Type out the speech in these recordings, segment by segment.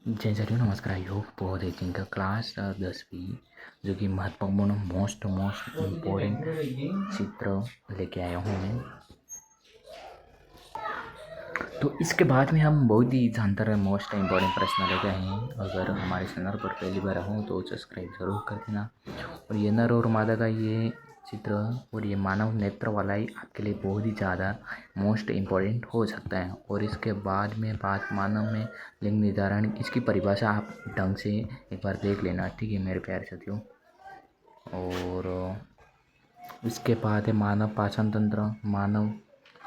जय जरियो नमस्कार। योग बहुत जिनका क्लास 10वीं जो कि महत्वपूर्ण मोस्ट इम्पोर्टेंट चित्र लेके आया हूँ मैं। तो इसके बाद में हम बहुत ही जानदार मोस्ट इम्पोर्टेंट प्रश्न लेके आए हैं। अगर हमारे चैनल पर पहली बार हो तो सब्सक्राइब ज़रूर कर देना। और ये नर और मादा का ये चित्र और ये मानव नेत्र वाला ही आपके लिए बहुत ही ज़्यादा मोस्ट इम्पोर्टेंट हो सकता है। और इसके बाद में बात मानव में लिंग निर्धारण, इसकी परिभाषा आप ढंग से एक बार देख लेना, ठीक है मेरे प्यारे साथियों। और इसके बाद है मानव पाचन तंत्र, मानव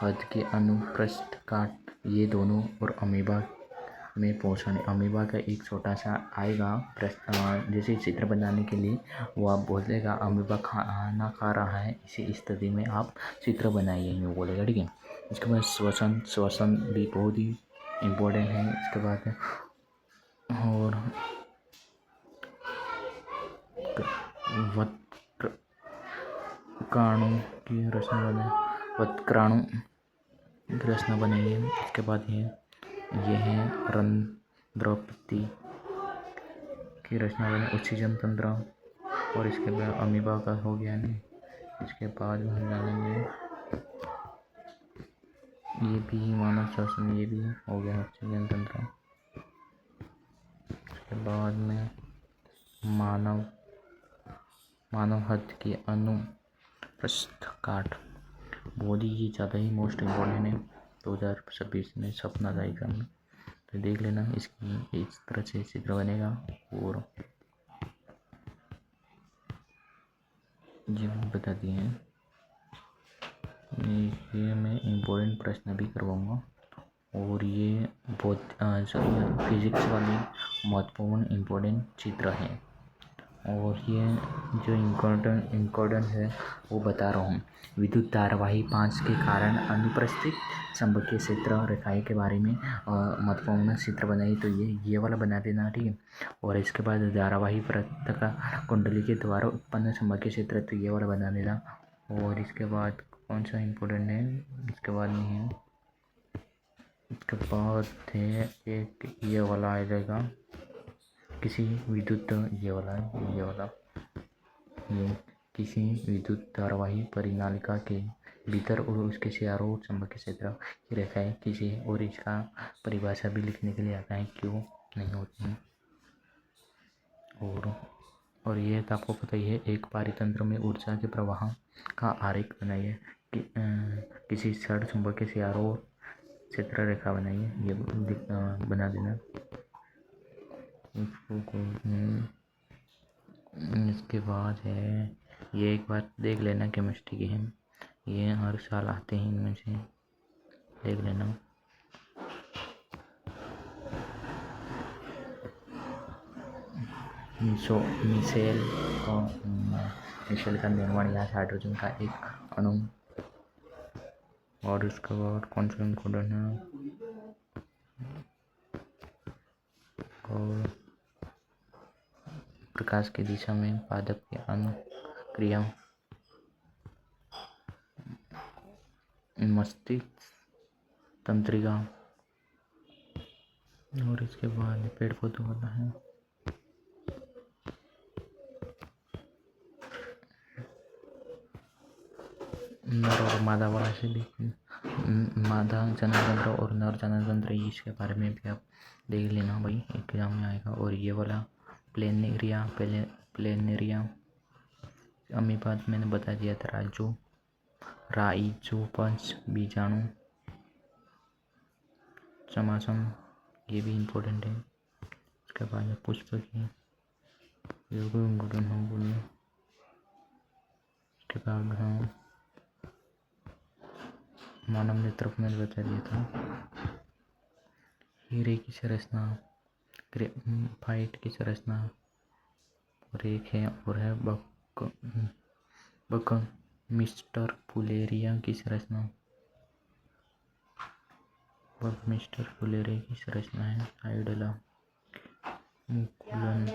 हद के अनुप्रस्थ काट, ये दोनों, और अमीबा में पोषण। अमीबा का एक छोटा सा आएगा प्रश्न जैसे चित्र बनाने के लिए, वो आप बोलेगा अमीबा खाना खा रहा है, इसी स्थिति में आप चित्र बनाइए, यूँ बोलेगा, ठीक है। इसके बाद श्वसन भी बहुत ही इम्पोर्टेंट है। इसके बाद और वक्राणु की रचना बने, वक्राणु की रचना बनेगी। इसके बाद ये है रंध्रपति की रचना बने, ऑक्सीजन तंत्र। और इसके बाद अमीबा का हो गया नहीं। इसके बाद हम जानेंगे ये भी मानव श्वसन, ये भी हो गया ऑक्सीजन तंत्र। इसके बाद में मानव हद की अनुप्रस्थ काट, बहुत ही ज़्यादा ही मोस्ट इम्पोर्टेंट है 2026 में सपना तय करना। तो देख लेना, इसकी इस तरह से चित्र बनेगा। और जी बता दिए हैं, ये मैं इम्पोर्टेंट प्रश्न भी करवाऊँगा। और ये बहुत फिजिक्स वाली महत्वपूर्ण इम्पोर्टेंट चित्र है। और ये जो इम्पोर्टेंट है वो बता रहा हूँ। विद्युत धारावाही 5 के कारण अनुप्रस्थित चुंबकीय क्षेत्र रेखाएं के बारे में महत्वपूर्ण चित्र बनाई, तो ये वाला बना देना, ठीक है। और इसके बाद धारावाही पृथ्वी कुंडली के द्वारा उत्पन्न चुंबकीय क्षेत्र, तो ये वाला बना देना। और इसके बाद कौन सा इम्पोर्टेंट है, इसके बाद नहीं है, इसके बाद है एक ये वाला आ जाएगा, किसी विद्युत ये किसी विद्युत धारावाही परिनालिका के भीतर और उसके चारों चुंबकीय क्षेत्र की रेखाएं किसी, और इसका परिभाषा भी लिखने के लिए आता है, क्यों नहीं होती है। और ये तो आपको पता ही है, एक पारितंत्र में ऊर्जा के प्रवाह का आरेख बनाइए कि किसी क्षण चुंबकीय चारों क्षेत्र रेखा बनाइए, ये बना देना। इसके बाद है ये, एक बार देख लेना केमिस्ट्री की है, ये हर साल आते हैं, इनमें से देख लेना। मिशेल का निर्माण यहाँ हाइड्रोजन का एक अणु। और इसके बाद कौन सा इम्पोर्टेंट है, और प्रकाश की दिशा में पादप की अनुक्रिया, मस्तिष्क तंत्रिका। और इसके बाद पेड़ पौधों वाला है, नर और मादा वाला से भी, मादा जननतंत्र और नर जननतंत्र, इसके बारे में भी आप देख लेना भाई, एग्जाम में आएगा। और ये वाला प्लेनेरिया अमीबात मैंने बता दिया था, राइजोपंच बीजाणु समासम, ये भी इम्पोर्टेंट है। इसके बाद पुष्प की, ये भी इम्पोर्टेंट हो बोलिए। इसके बाद मानव नेत्र को मैंने बता दिया था। हीरे की संरचना, ग्रेफाइट की संरचना, और एक है और है बकमिस्टर फुलेरिया की संरचना, बकमिस्टर फुलेरिया की संरचना है। हाइडला मुकुलन